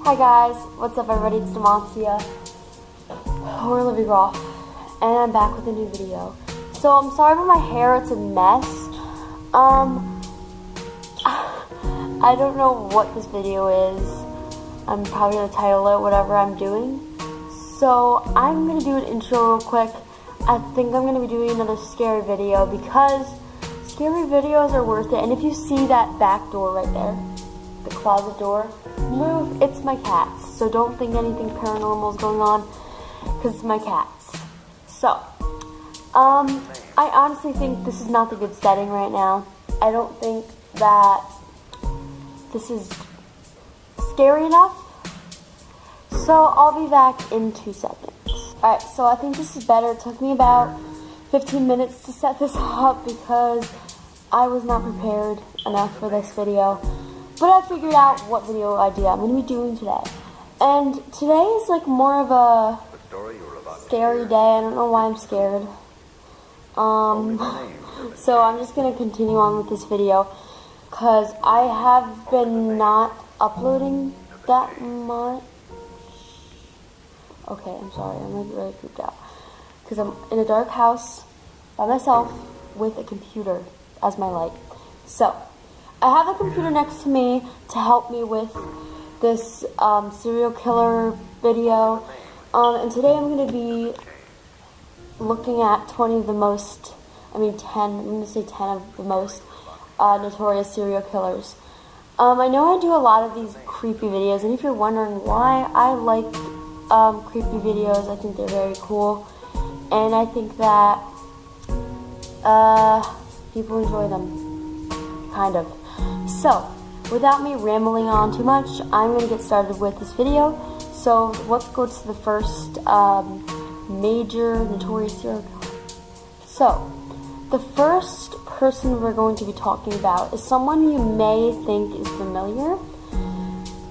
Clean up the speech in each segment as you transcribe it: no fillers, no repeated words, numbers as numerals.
Hi guys, what's up everybody, it's Demacia, or Olivia Groff, and I'm back with a new video. So I'm sorry about my hair, it's a mess. I don't know what this video is. I'm probably going to title it whatever I'm doing. So I'm going to do an intro real quick. I think I'm going to be doing another scary video because scary videos are worth it. And if you see that back door right there, the closet door, move, it's my cats. So don't think anything paranormal is going on because it's my cats. So, I honestly think this is not the good setting right now. I don't think that this is scary enough. So I'll be back in 2 seconds. Alright, so I think this is better. It took me about 15 minutes to set this up because I was not prepared enough for this video. But I figured out what video idea I'm going to be doing today. And today is like more of a scary day. I don't know why I'm scared. So I'm just going to continue on with this video because I have been not uploading that much. Okay, I'm sorry. I'm like really creeped out because I'm in a dark house by myself with a computer as my light. So I have a computer next to me to help me with this serial killer video. And today I'm going to be looking at 10 of the most notorious serial killers. I know I do a lot of these creepy videos, and if you're wondering why I like creepy videos, I think they're very cool. And I think that people enjoy them, kind of. So, without me rambling on too much, I'm going to get started with this video. So, let's go to the first major notorious serial killer. So, the first person we're going to be talking about is someone you may think is familiar.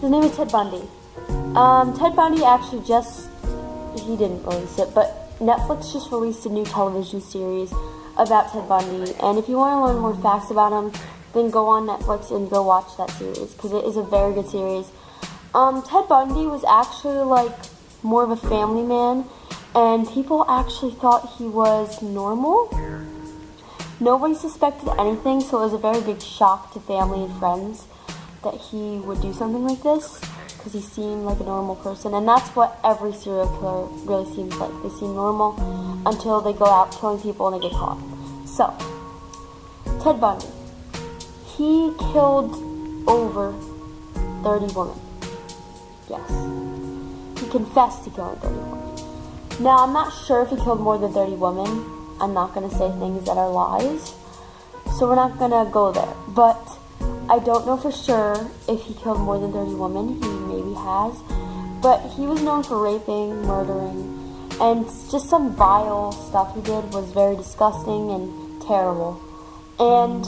His name is Ted Bundy. Ted Bundy actually he didn't release it, but Netflix just released a new television series about Ted Bundy. And if you want to learn more facts about him, then go on Netflix and go watch that series because it is a very good series. Ted Bundy was actually like more of a family man, and people actually thought he was normal. Nobody suspected anything, so it was a very big shock to family and friends that he would do something like this because he seemed like a normal person. And that's what every serial killer really seems like. They seem normal until they go out killing people and they get caught. So, Ted Bundy. He killed over 30 women. Yes. He confessed to killing 30 women. Now, I'm not sure if he killed more than 30 women. I'm not going to say things that are lies. So we're not going to go there. But I don't know for sure if he killed more than 30 women. He maybe has. But he was known for raping, murdering, and just some vile stuff he did was very disgusting and terrible. And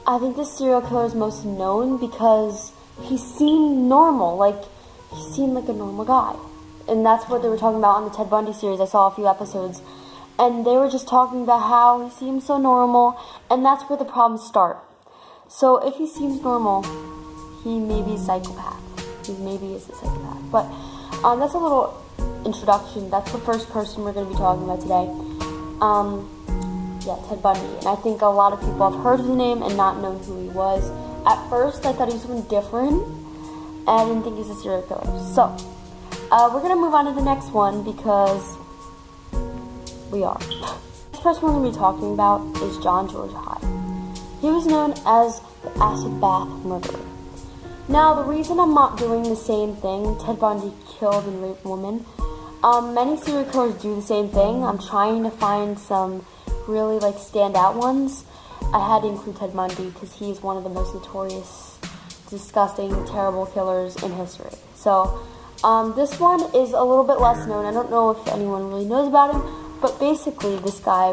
I think this serial killer is most known because he seemed normal, like he seemed like a normal guy. And that's what they were talking about on the Ted Bundy series. I saw a few episodes, and they were just talking about how he seems so normal, and that's where the problems start. So if he seems normal, he may be a psychopath. He maybe is a psychopath. But that's a little introduction. That's the first person we're going to be talking about today. Yeah, Ted Bundy. And I think a lot of people have heard his name and not known who he was. At first, I thought he was someone different, and I didn't think he's a serial killer. So, we're going to move on to the next one because we are. This person we're going to be talking about is John George Hyde. He was known as the acid bath murderer. Now, the reason I'm not doing the same thing, Ted Bundy killed and raped women, many serial killers do the same thing. I'm trying to find some really like standout ones. I had to include Ted Bundy because he's one of the most notorious, disgusting, terrible killers in history. So this one is a little bit less known. I don't know if anyone really knows about him, but basically this guy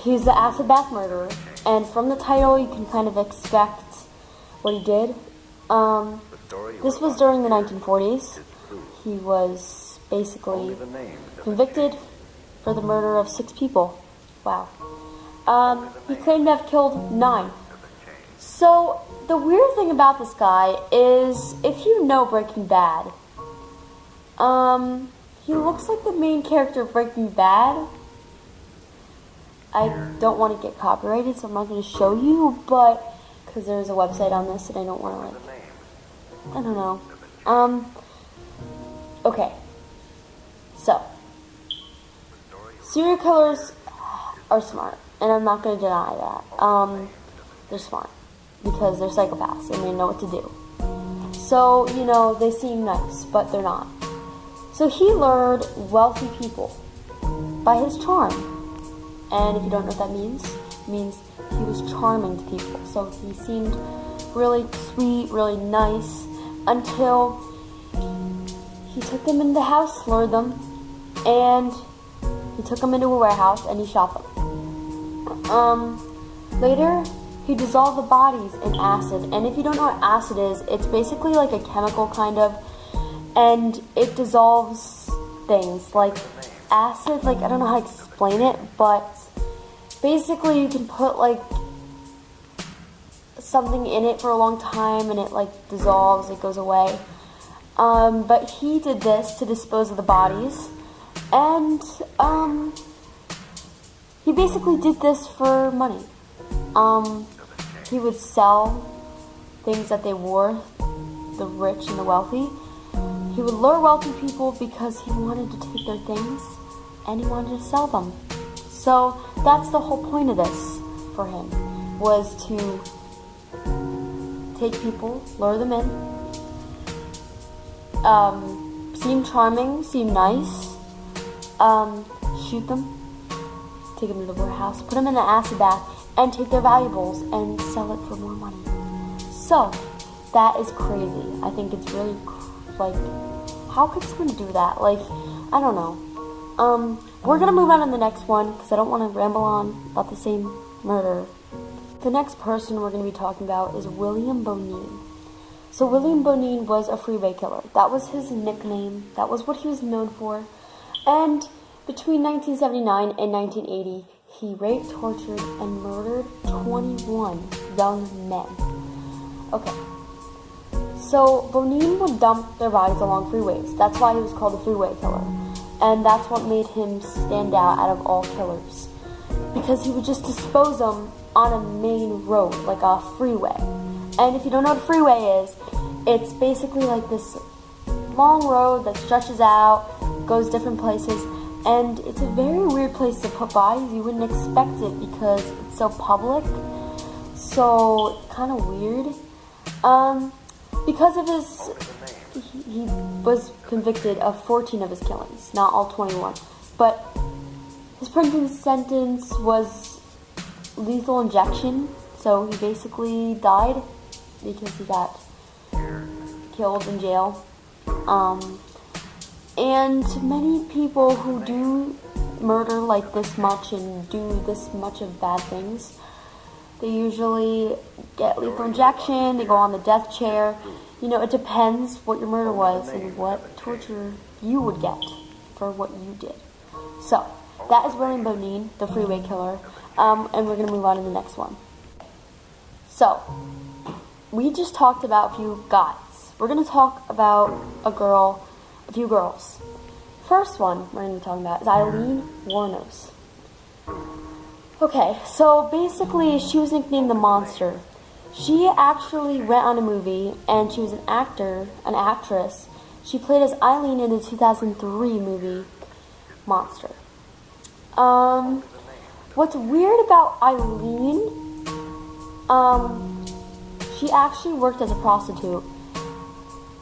he's the acid bath murderer, and from the title you can kind of expect what he did. This was during the 1940s. He was basically convicted for the murder of 6 people. Wow. He claimed to have killed 9. So, the weird thing about this guy is, if you know Breaking Bad, he looks like the main character of Breaking Bad. I don't want to get copyrighted, so I'm not going to show you, but, because there's a website on this and I don't want to, I don't know. Okay. So, serial killers are smart, and I'm not going to deny that. They're smart, because they're psychopaths, and they know what to do. So, you know, they seem nice, but they're not. So he lured wealthy people by his charm. And if you don't know what that means, it means he was charming to people. So he seemed really sweet, really nice, until he took them in the house, lured them, and he took them into a warehouse and he shot them. Later, he dissolved the bodies in acid. And if you don't know what acid is, it's basically like a chemical kind of, and it dissolves things. Like acid, like I don't know how to explain it, but basically you can put like something in it for a long time and it like dissolves, it goes away. But he did this to dispose of the bodies, and he basically did this for money. He would sell things that they wore, the rich and the wealthy. He would lure wealthy people because he wanted to take their things and he wanted to sell them. So that's the whole point of this for him, was to take people, lure them in, seem charming, seem nice, shoot them, take them to the warehouse, put them in an acid bath, and take their valuables and sell it for more money. So that is crazy. I think it's really like, how could someone do that? Like, I don't know. We're gonna move on to the next one because I don't want to ramble on about the same murder. The next person we're gonna be talking about is William Bonine. So William Bonine was a freeway killer. That was his nickname. That was what he was known for. And between 1979 and 1980, he raped, tortured, and murdered 21 young men. Okay. So, Bonine would dump their bodies along freeways. That's why he was called the freeway killer. And that's what made him stand out of all killers. Because he would just dispose them on a main road, like a freeway. And if you don't know what a freeway is, it's basically like this long road that stretches out, goes different places, and it's a very weird place to put bodies. You wouldn't expect it because it's so public. So, it's kind of weird. Because of his, he was convicted of 14 of his killings, not all 21. But his prison sentence was lethal injection, so he basically died because he got killed in jail. And many people who do murder like this much and do this much of bad things, they usually get lethal injection, they go on the death chair. You know, it depends what your murder was and what torture you would get for what you did. So, that is William Bonine, the freeway killer, and we're going to move on to the next one. So, we just talked about a few guys. We're going to talk about a few girls. First one we're going to be talking about is Aileen Wuornos. Okay, so basically she was nicknamed the Monster. She actually went on a movie, and she was an actress. She played as Aileen in the 2003 movie Monster. What's weird about Aileen, she actually worked as a prostitute.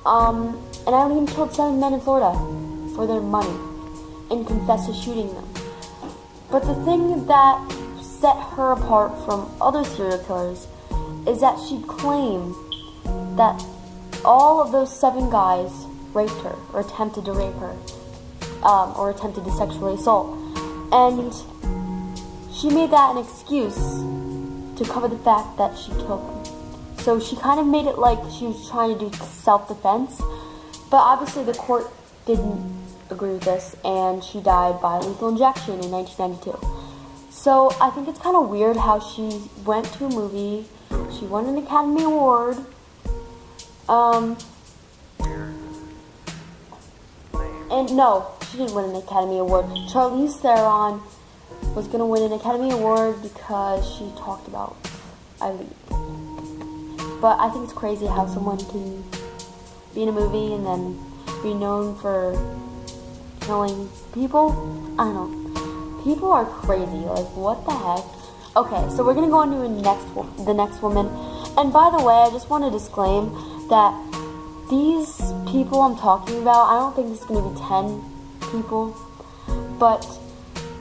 And Aileen killed 7 men in Florida for their money and confessed to shooting them. But the thing that set her apart from other serial killers is that she claimed that all of those 7 guys raped her or attempted to rape her, or attempted to sexually assault. And she made that an excuse to cover the fact that she killed them. So she kind of made it like she was trying to do self-defense, but obviously the court didn't agree with this, and she died by lethal injection in 1992. So I think it's kind of weird how she went to a movie, She won an Academy Award. And no, she didn't win an Academy Award. Charlize Theron was going to win an Academy Award because she talked about Eileen. But I think it's crazy how someone can be in a movie and then be known for killing people. I don't know. People are crazy. Like, what the heck? Okay, so we're going to go on to the next woman. And by the way, I just want to disclaim that these people I'm talking about, I don't think it's going to be 10 people, but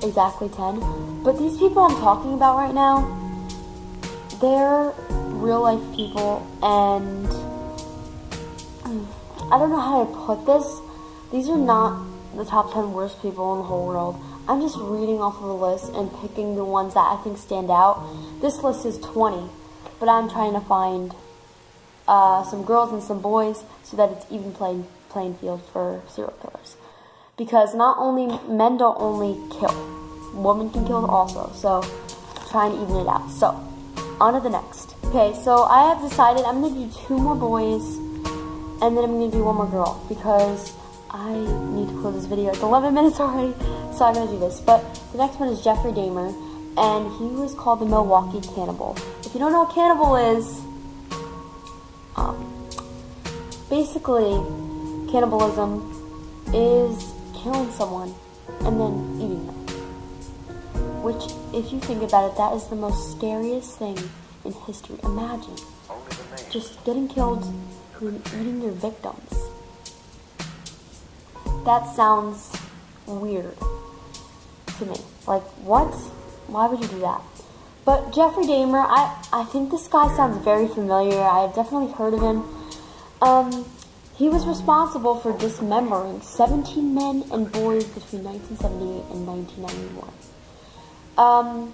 exactly 10. But these people I'm talking about right now, they're real life people, and I don't know how to put this. These are not the top 10 worst people in the whole world. I'm just reading off of the list and picking the ones that I think stand out. This list is 20, but I'm trying to find some girls and some boys so that it's even playing field for serial killers. Because not only men don't only kill, women can kill also. So try and even it out. So on to the next. Okay, so I have decided I'm gonna do 2 more boys, and then I'm gonna do 1 more girl because I need to close this video. It's 11 minutes already, so I'm gonna do this. But the next one is Jeffrey Dahmer, and he was called the Milwaukee Cannibal. If you don't know what cannibal is, basically, cannibalism is killing someone and then eating them. Which, if you think about it, that is the most scariest thing in history. Imagine just getting killed and eating your victims. That sounds weird to me. Like, what? Why would you do that? But Jeffrey Dahmer, I think this guy sounds very familiar. I have definitely heard of him. He was responsible for dismembering 17 men and boys between 1978 and 1991.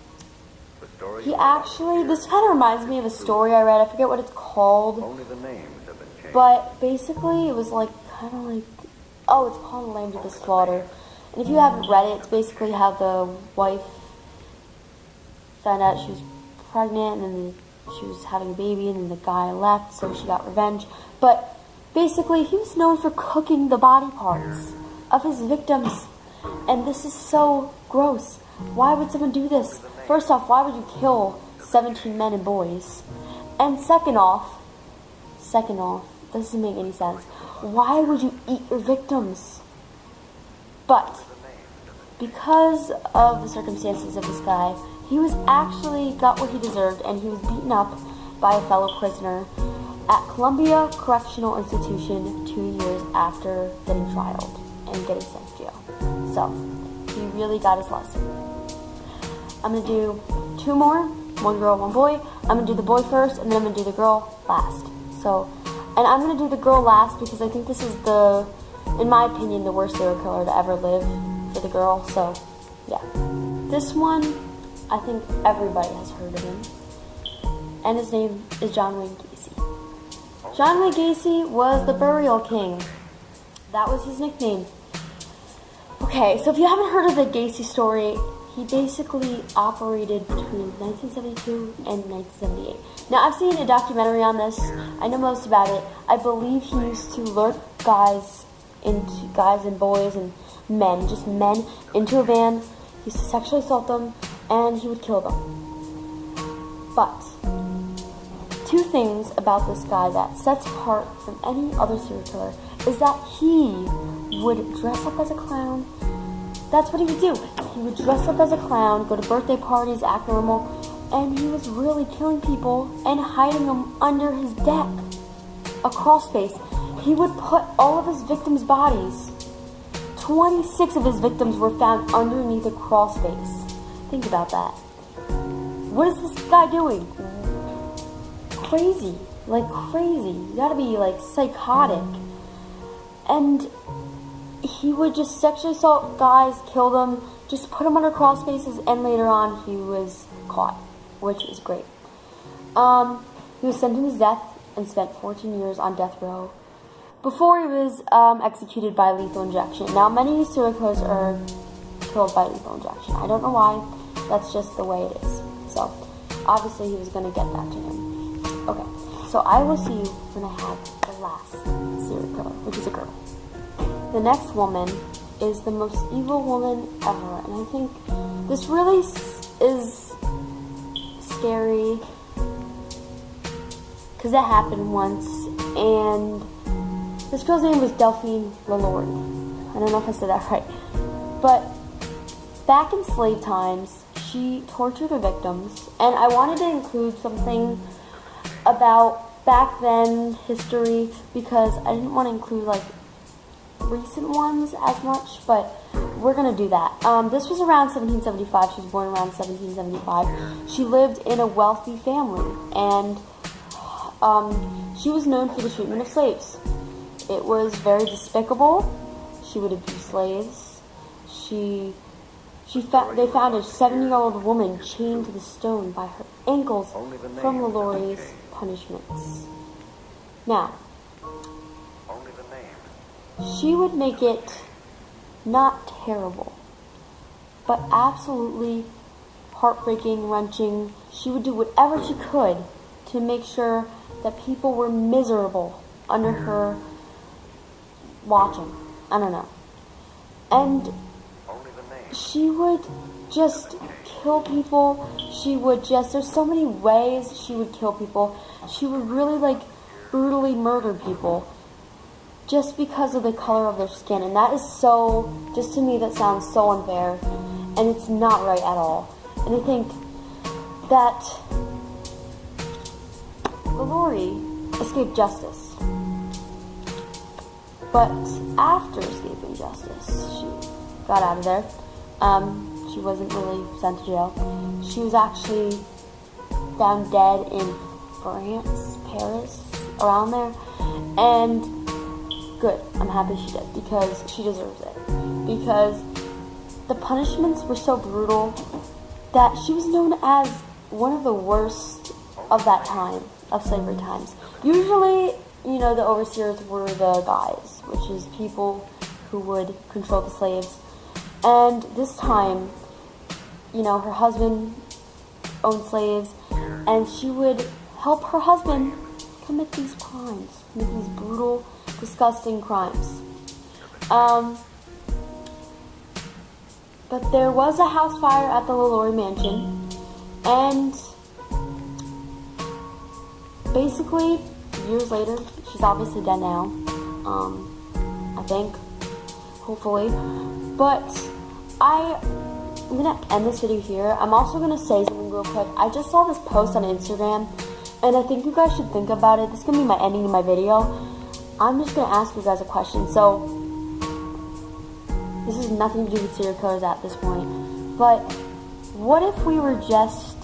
He actually, this kind of reminds me of a story I read. I forget what it's called. Only the names have been changed. But basically, it was like, kind of like, oh, it's called Lamb to the Slaughter. And if you haven't read it, it's basically how the wife found out she was pregnant, and then she was having a baby, and then the guy left, so she got revenge. But basically, he was known for cooking the body parts of his victims. And this is so gross. Why would someone do this? First off, why would you kill 17 men and boys? And second off, doesn't make any sense. Why would you eat your victims? But because of the circumstances of this guy, he was actually got what he deserved, and he was beaten up by a fellow prisoner at Columbia Correctional Institution 2 years after getting trialed and getting sent to jail. So, he really got his lesson. I'm going to do 2 more, 1 girl, 1 boy. I'm going to do the boy first, and then I'm going to do the girl last. So, and I'm going to do the girl last because I think this is the, in my opinion, the worst serial killer to ever live for the girl. So, yeah. This one, I think everybody has heard of him. And his name is John Wayne Gacy. John Wayne Gacy was the Burial King. That was his nickname. Okay, so if you haven't heard of the Gacy story, he basically operated between 1972 and 1978. Now, I've seen a documentary on this. I know most about it. I believe he used to lure guys and boys and men, just men, into a van. He used to sexually assault them, and he would kill them. But 2 things about this guy that sets apart from any other serial killer is that he would dress up as a clown. That's what he would do. He would dress up as a clown, go to birthday parties, act normal, and he was really killing people and hiding them under his deck. A crawl space. He would put all of his victims' bodies. 26 of his victims were found underneath a crawl space. Think about that. What is this guy doing? Crazy. Like crazy. You gotta be like psychotic. And he would just sexually assault guys, kill them, just put them under crawl spaces, and later on he was caught, which is great. He was sentenced to death and spent 14 years on death row before he was executed by lethal injection. Now, many serial killers are killed by lethal injection. I don't know why. That's just the way it is. So, obviously, he was going to get that to him. Okay, so I will see you when I have the last serial killer, which is a girl. The next woman is the most evil woman ever, and I think this really is scary because that happened once, and this girl's name was Delphine LaLaurie. I don't know if I said that right, but back in slave times, she tortured her victims, and I wanted to include something about back then history because I didn't want to include like recent ones as much, but we're gonna do that. This was around 1775. She was born around 1775. She lived in a wealthy family, and she was known for the treatment of slaves. It was very despicable. She would abuse slaves. They found a 7-year-old woman chained to the stone by her ankles from LaLaurie's punishments. Now, she would make it not terrible, but absolutely heartbreaking, wrenching. She would do whatever she could to make sure that people were miserable under her watching. I don't know. And she would just kill people. There's so many ways she would kill people. She would really like brutally murder people just because of the color of their skin. And that is so, just to me, that sounds so unfair. And it's not right at all. And I think that LaLaurie escaped justice. But after escaping justice, she got out of there. She wasn't really sent to jail. She was actually found dead in France, Paris, around there. And good, I'm happy she did, because she deserves it. Because the punishments were so brutal that she was known as one of the worst of that time, of slavery times. Usually, you know, the overseers were the guys, which is people who would control the slaves. And this time, you know, her husband owned slaves, and she would help her husband commit these crimes, commit these brutal, disgusting crimes. But there was a house fire at the LaLaurie mansion, and basically, years later, she's obviously dead now, I think, hopefully, but I'm gonna end this video here. I'm also gonna say something real quick. I just saw this post on Instagram, and I think you guys should think about it. This is gonna be my ending of my video. I'm just gonna ask you guys a question. So, this has nothing to do with serial killers at this point, but what if we were just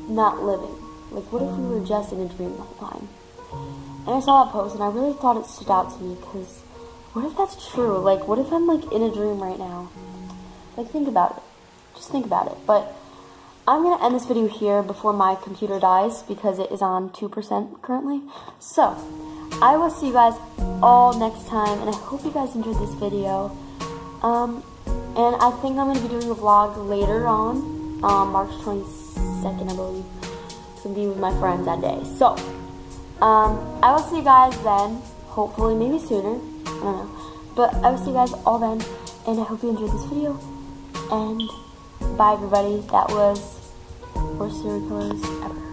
not living? Like, what if we were just in a dream the whole time? And I saw that post, and I really thought it stood out to me, because what if that's true? Like, what if I'm, like, in a dream right now? Like, think about it. Just think about it. But I'm going to end this video here before my computer dies, because it is on 2% currently. So, I will see you guys all next time, and I hope you guys enjoyed this video. And I think I'm going to be doing a vlog later on, March 22nd, I believe. It's going to be with my friends that day. So, I will see you guys then, hopefully, maybe sooner. I don't know. But I will see you guys all then, and I hope you enjoyed this video. And bye, everybody. That was Worst Serial Killers Ever.